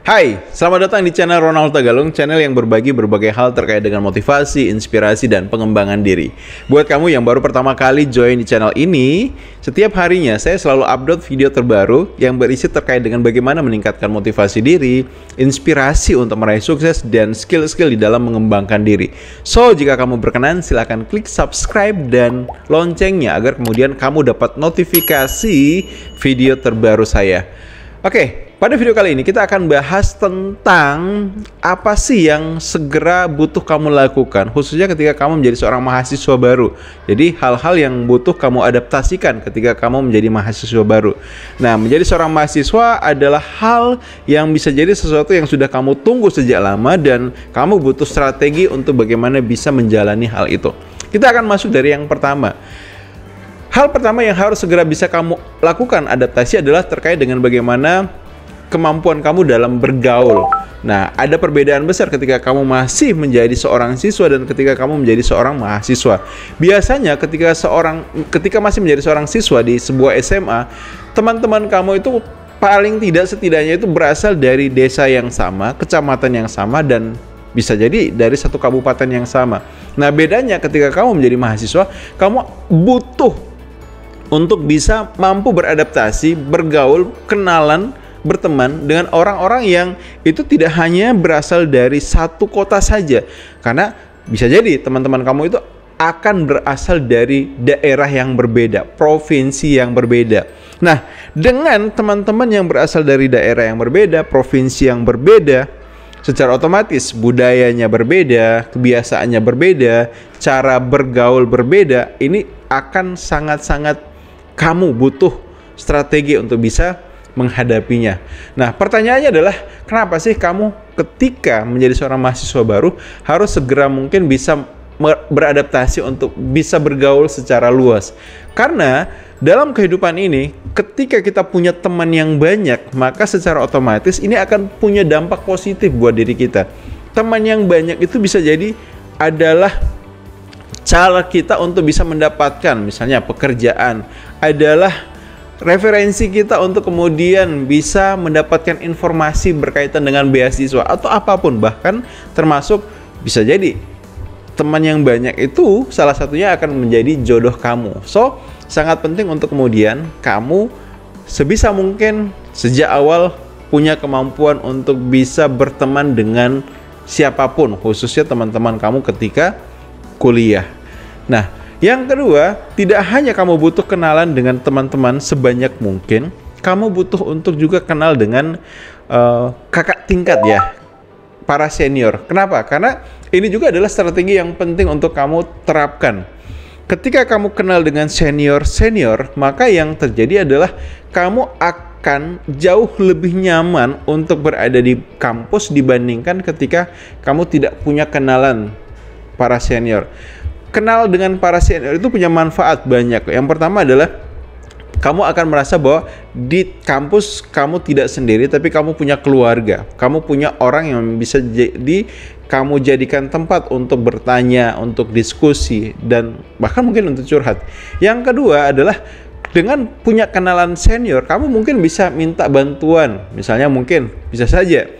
Hai, selamat datang di channel Ronald Tagalung, channel yang berbagi berbagai hal terkait dengan motivasi, inspirasi, dan pengembangan diri. Buat kamu yang baru pertama kali join di channel ini, setiap harinya saya selalu upload video terbaru yang berisi terkait dengan bagaimana meningkatkan motivasi diri, inspirasi untuk meraih sukses, dan skill-skill di dalam mengembangkan diri. So, jika kamu berkenan, silahkan klik subscribe dan loncengnya agar kemudian kamu dapat notifikasi video terbaru saya. Oke. Pada video kali ini kita akan bahas tentang apa sih yang segera butuh kamu lakukan, khususnya ketika kamu menjadi seorang mahasiswa baru. Jadi hal-hal yang butuh kamu adaptasikan ketika kamu menjadi mahasiswa baru. Nah, menjadi seorang mahasiswa adalah hal yang bisa jadi sesuatu yang sudah kamu tunggu sejak lama dan kamu butuh strategi untuk bagaimana bisa menjalani hal itu. Kita akan masuk dari yang pertama. Hal pertama yang harus segera bisa kamu lakukan adaptasi adalah terkait dengan bagaimana kemampuan kamu dalam bergaul. Nah, ada perbedaan besar ketika kamu masih menjadi seorang siswa dan ketika kamu menjadi seorang mahasiswa. Biasanya ketika masih menjadi seorang siswa di sebuah SMA, teman-teman kamu itu paling tidak setidaknya itu berasal dari desa yang sama, kecamatan yang sama, dan bisa jadi dari satu kabupaten yang sama. Nah, bedanya ketika kamu menjadi mahasiswa, kamu butuh untuk bisa mampu beradaptasi, bergaul, kenalan, berteman dengan orang-orang yang itu tidak hanya berasal dari satu kota saja, karena bisa jadi teman-teman kamu itu akan berasal dari daerah yang berbeda, provinsi yang berbeda. Nah, dengan teman-teman yang berasal dari daerah yang berbeda, provinsi yang berbeda, secara otomatis budayanya berbeda, kebiasaannya berbeda, cara bergaul berbeda. Ini akan sangat-sangat kamu butuh strategi untuk bisa menghadapinya. Nah, pertanyaannya adalah kenapa sih kamu ketika menjadi seorang mahasiswa baru harus segera mungkin bisa beradaptasi untuk bisa bergaul secara luas? Karena dalam kehidupan ini, ketika kita punya teman yang banyak, maka secara otomatis ini akan punya dampak positif buat diri kita. Teman yang banyak itu bisa jadi adalah cara kita untuk bisa mendapatkan misalnya pekerjaan, adalah referensi kita untuk kemudian bisa mendapatkan informasi berkaitan dengan beasiswa atau apapun, bahkan termasuk bisa jadi teman yang banyak itu salah satunya akan menjadi jodoh kamu. So, sangat penting untuk kemudian kamu sebisa mungkin sejak awal punya kemampuan untuk bisa berteman dengan siapapun, khususnya teman-teman kamu ketika kuliah. Nah, yang kedua, tidak hanya kamu butuh kenalan dengan teman-teman sebanyak mungkin, kamu butuh untuk juga kenal dengan kakak tingkat ya, para senior. Kenapa? Karena ini juga adalah strategi yang penting untuk kamu terapkan. Ketika kamu kenal dengan senior-senior, maka yang terjadi adalah kamu akan jauh lebih nyaman untuk berada di kampus dibandingkan ketika kamu tidak punya kenalan para senior. Kenal dengan para senior itu punya manfaat banyak. Yang pertama adalah kamu akan merasa bahwa di kampus kamu tidak sendiri, tapi kamu punya keluarga. Kamu punya orang yang bisa kamu jadikan tempat untuk bertanya, untuk diskusi, dan bahkan mungkin untuk curhat. Yang kedua adalah dengan punya kenalan senior, kamu mungkin bisa minta bantuan. Misalnya mungkin bisa saja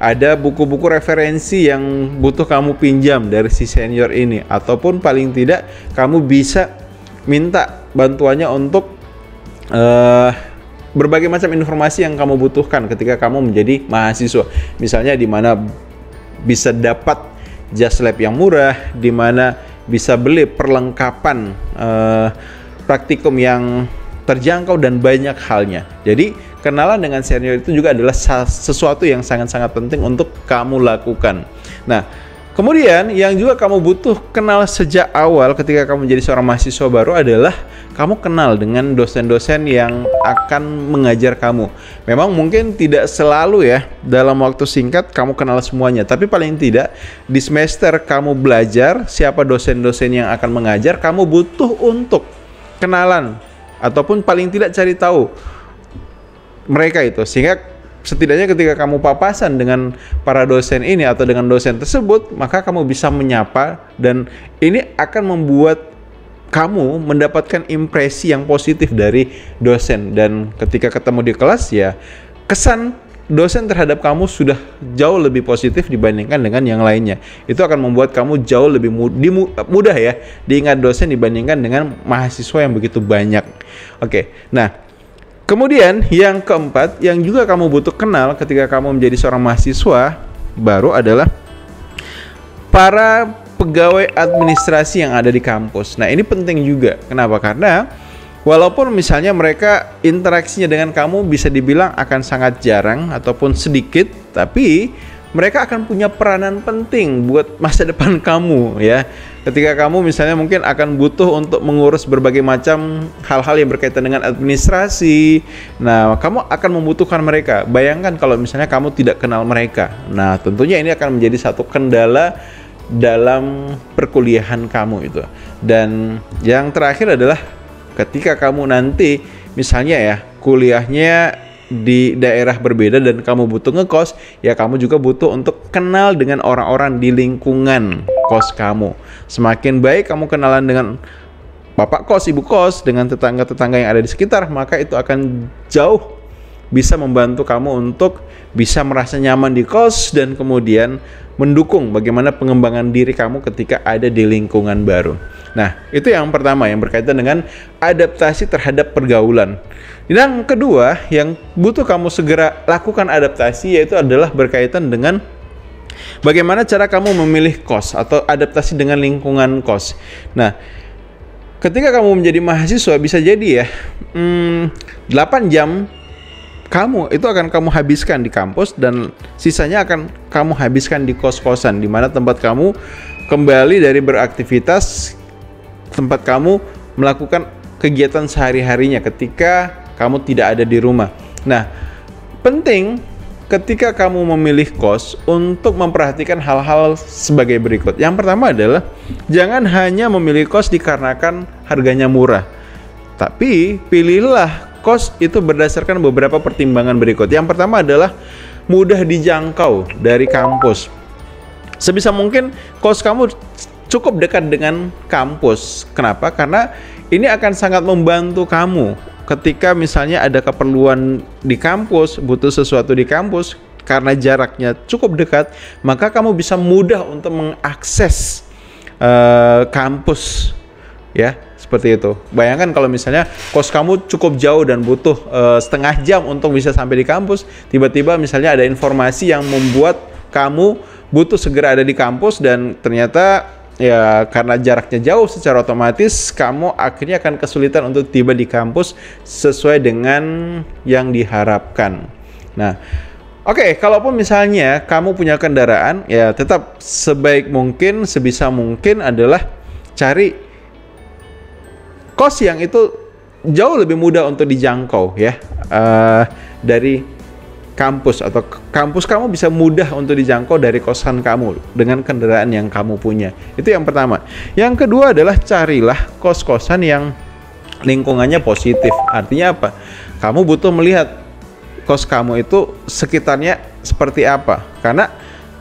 ada buku-buku referensi yang butuh kamu pinjam dari si senior ini, ataupun paling tidak kamu bisa minta bantuannya untuk berbagai macam informasi yang kamu butuhkan ketika kamu menjadi mahasiswa. Misalnya di mana bisa dapat jas lab yang murah, di mana bisa beli perlengkapan praktikum yang terjangkau dan banyak halnya. Jadi kenalan dengan senior itu juga adalah sesuatu yang sangat-sangat penting untuk kamu lakukan. Nah, kemudian yang juga kamu butuh kenal sejak awal ketika kamu menjadi seorang mahasiswa baru adalah kamu kenal dengan dosen-dosen yang akan mengajar kamu. Memang mungkin tidak selalu ya dalam waktu singkat kamu kenal semuanya, tapi paling tidak di semester kamu belajar siapa dosen-dosen yang akan mengajar, kamu butuh untuk kenalan ataupun paling tidak cari tahu mereka itu, sehingga setidaknya ketika kamu papasan dengan para dosen ini atau dengan dosen tersebut, maka kamu bisa menyapa, dan ini akan membuat kamu mendapatkan impresi yang positif dari dosen. Dan ketika ketemu di kelas, ya kesan dosen terhadap kamu sudah jauh lebih positif dibandingkan dengan yang lainnya. Itu akan membuat kamu jauh lebih mudah ya diingat dosen dibandingkan dengan mahasiswa yang begitu banyak. Oke, nah kemudian yang keempat yang juga kamu butuh kenal ketika kamu menjadi seorang mahasiswa baru adalah para pegawai administrasi yang ada di kampus. Nah, ini penting juga. Kenapa? Karena walaupun misalnya mereka interaksinya dengan kamu bisa dibilang akan sangat jarang ataupun sedikit, tapi mereka akan punya peranan penting buat masa depan kamu ya. Ketika kamu misalnya mungkin akan butuh untuk mengurus berbagai macam hal-hal yang berkaitan dengan administrasi, nah kamu akan membutuhkan mereka. Bayangkan kalau misalnya kamu tidak kenal mereka. Nah, tentunya ini akan menjadi satu kendala dalam perkuliahan kamu itu. Dan yang terakhir adalah ketika kamu nanti misalnya ya kuliahnya di daerah berbeda dan kamu butuh ngekos, ya kamu juga butuh untuk kenal dengan orang-orang di lingkungan kos kamu. Semakin baik kamu kenalan dengan bapak kos, ibu kos, dengan tetangga-tetangga yang ada di sekitar, maka itu akan jauh bisa membantu kamu untuk bisa merasa nyaman di kos dan kemudian mendukung bagaimana pengembangan diri kamu ketika ada di lingkungan baru. Nah, itu yang pertama yang berkaitan dengan adaptasi terhadap pergaulan. Yang kedua yang butuh kamu segera lakukan adaptasi yaitu adalah berkaitan dengan bagaimana cara kamu memilih kos atau adaptasi dengan lingkungan kos. Nah, ketika kamu menjadi mahasiswa bisa jadi ya 8 jam kamu itu akan kamu habiskan di kampus dan sisanya akan kamu habiskan di kos-kosan, di mana tempat kamu kembali dari beraktivitas, tempat kamu melakukan kegiatan sehari-harinya ketika kamu tidak ada di rumah. Nah, penting ketika kamu memilih kos untuk memperhatikan hal-hal sebagai berikut. Yang pertama adalah jangan hanya memilih kos dikarenakan harganya murah, tapi pilihlah kos itu berdasarkan beberapa pertimbangan berikut. Yang pertama adalah mudah dijangkau dari kampus. Sebisa mungkin kos kamu cukup dekat dengan kampus. Kenapa? Karena ini akan sangat membantu kamu ketika misalnya ada keperluan di kampus, butuh sesuatu di kampus, karena jaraknya cukup dekat, maka kamu bisa mudah untuk mengakses kampus ya. Seperti itu. Bayangkan kalau misalnya kos kamu cukup jauh dan butuh setengah jam untuk bisa sampai di kampus, tiba-tiba misalnya ada informasi yang membuat kamu butuh segera ada di kampus dan ternyata ya karena jaraknya jauh secara otomatis kamu akhirnya akan kesulitan untuk tiba di kampus sesuai dengan yang diharapkan. Nah, oke, kalaupun misalnya kamu punya kendaraan, ya tetap sebaik mungkin, sebisa mungkin adalah cari kos yang itu jauh lebih mudah untuk dijangkau ya dari kampus, atau kampus kamu bisa mudah untuk dijangkau dari kosan kamu dengan kendaraan yang kamu punya. Itu yang pertama. Yang kedua adalah carilah kos-kosan yang lingkungannya positif. Artinya apa? Kamu butuh melihat kos kamu itu sekitarnya seperti apa, karena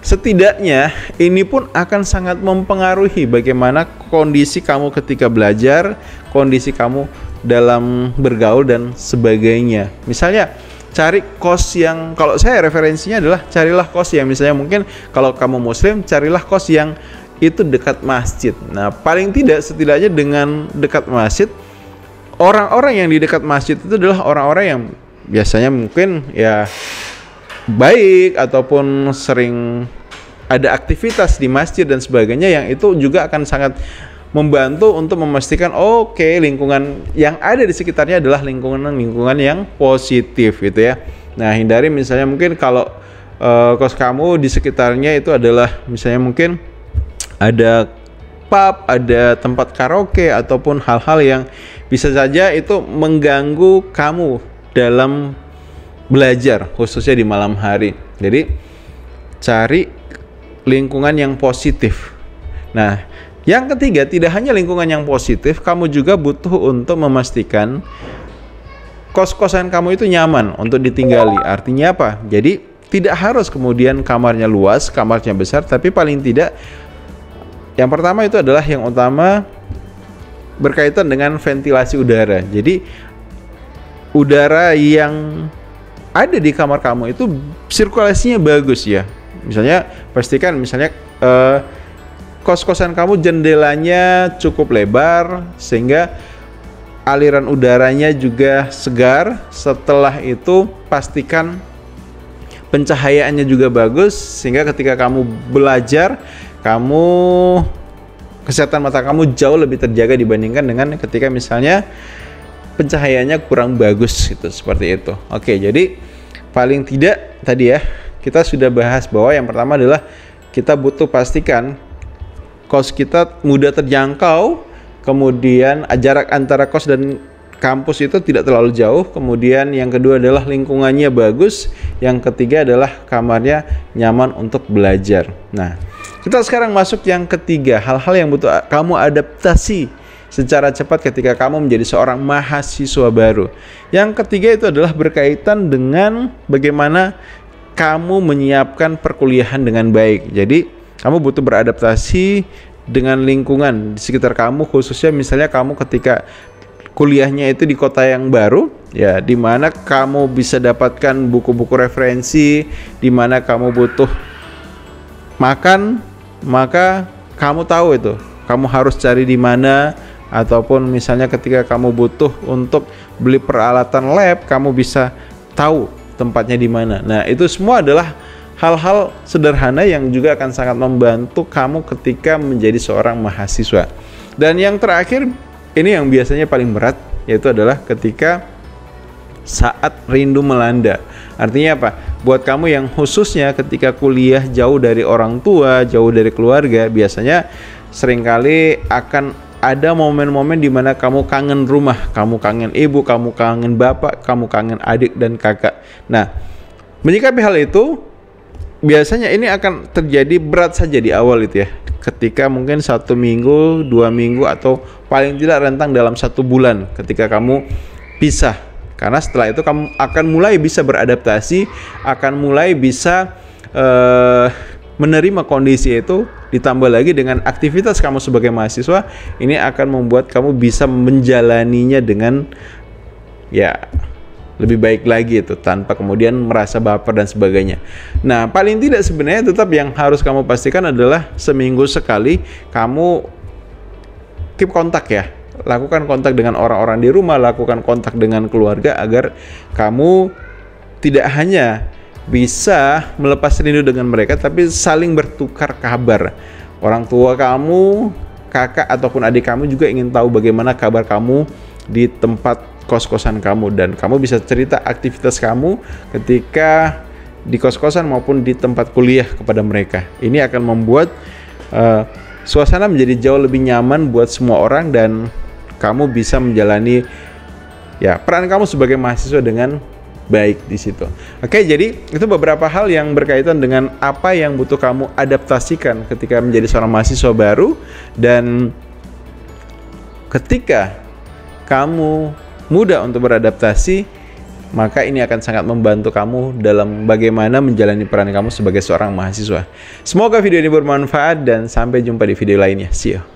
setidaknya ini pun akan sangat mempengaruhi bagaimana kondisi kamu ketika belajar, kondisi kamu dalam bergaul dan sebagainya. Misalnya cari kos yang, kalau saya referensinya adalah carilah kos yang misalnya mungkin kalau kamu muslim, carilah kos yang itu dekat masjid. Nah, paling tidak setidaknya dengan dekat masjid, orang-orang yang di dekat masjid itu adalah orang-orang yang biasanya mungkin ya baik ataupun sering ada aktivitas di masjid dan sebagainya, yang itu juga akan sangat membantu untuk memastikan oke, lingkungan yang ada di sekitarnya adalah lingkungan yang positif gitu ya. Nah, hindari misalnya mungkin kalau kos kamu di sekitarnya itu adalah misalnya mungkin ada pub, ada tempat karaoke ataupun hal-hal yang bisa saja itu mengganggu kamu dalam belajar, khususnya di malam hari. Jadi cari lingkungan yang positif. Nah, yang ketiga, tidak hanya lingkungan yang positif, kamu juga butuh untuk memastikan kos-kosan kamu itu nyaman untuk ditinggali. Artinya apa? Jadi tidak harus kemudian kamarnya luas, kamarnya besar, tapi paling tidak yang pertama itu adalah yang utama berkaitan dengan ventilasi udara. Jadi udara yang ada di kamar kamu itu sirkulasinya bagus ya. Misalnya pastikan kos-kosan kamu jendelanya cukup lebar sehingga aliran udaranya juga segar. Setelah itu pastikan pencahayaannya juga bagus sehingga ketika kamu belajar, kesehatan mata kamu jauh lebih terjaga dibandingkan dengan ketika misalnya pencahayaannya kurang bagus gitu, seperti itu. Oke, jadi paling tidak tadi ya kita sudah bahas bahwa yang pertama adalah kita butuh pastikan kos kita mudah terjangkau, kemudian jarak antara kos dan kampus itu tidak terlalu jauh, kemudian yang kedua adalah lingkungannya bagus, yang ketiga adalah kamarnya nyaman untuk belajar. Nah, kita sekarang masuk yang ketiga, hal-hal yang butuh kamu adaptasi secara cepat ketika kamu menjadi seorang mahasiswa baru. Yang ketiga itu adalah berkaitan dengan bagaimana kamu menyiapkan perkuliahan dengan baik. Jadi, kamu butuh beradaptasi dengan lingkungan di sekitar kamu, khususnya misalnya kamu ketika kuliahnya itu di kota yang baru, ya, di mana kamu bisa dapatkan buku-buku referensi, di mana kamu butuh makan, maka kamu tahu itu kamu harus cari di mana, ataupun misalnya ketika kamu butuh untuk beli peralatan lab, kamu bisa tahu tempatnya di mana. Nah, itu semua adalah hal-hal sederhana yang juga akan sangat membantu kamu ketika menjadi seorang mahasiswa. Dan yang terakhir, ini yang biasanya paling berat, yaitu adalah ketika saat rindu melanda. Artinya apa? Buat kamu yang khususnya ketika kuliah jauh dari orang tua, jauh dari keluarga, biasanya seringkali akan ada momen-momen di mana kamu kangen rumah, kamu kangen ibu, kamu kangen bapak, kamu kangen adik dan kakak. Nah, menyikapi hal itu, biasanya ini akan terjadi berat saja di awal itu ya. Ketika mungkin 1 minggu, 2 minggu, atau paling tidak rentang dalam 1 bulan ketika kamu pisah. Karena setelah itu kamu akan mulai bisa beradaptasi, akan mulai bisa menerima kondisi itu, ditambah lagi dengan aktivitas kamu sebagai mahasiswa, ini akan membuat kamu bisa menjalaninya dengan ya lebih baik lagi itu, tanpa kemudian merasa baper dan sebagainya. Nah, paling tidak sebenarnya tetap yang harus kamu pastikan adalah seminggu sekali kamu keep kontak ya. Lakukan kontak dengan orang-orang di rumah, lakukan kontak dengan keluarga agar kamu tidak hanya bisa melepas rindu dengan mereka, tapi saling bertukar kabar. Orang tua kamu, kakak ataupun adik kamu juga ingin tahu bagaimana kabar kamu di tempat kos-kosan kamu, dan kamu bisa cerita aktivitas kamu ketika di kos-kosan maupun di tempat kuliah kepada mereka. Ini akan membuat suasana menjadi jauh lebih nyaman buat semua orang, dan kamu bisa menjalani ya peran kamu sebagai mahasiswa dengan baik di situ. Oke, jadi itu beberapa hal yang berkaitan dengan apa yang butuh kamu adaptasikan ketika menjadi seorang mahasiswa baru, dan ketika kamu mudah untuk beradaptasi, maka ini akan sangat membantu kamu dalam bagaimana menjalani peran kamu sebagai seorang mahasiswa. Semoga video ini bermanfaat dan sampai jumpa di video lainnya. See you.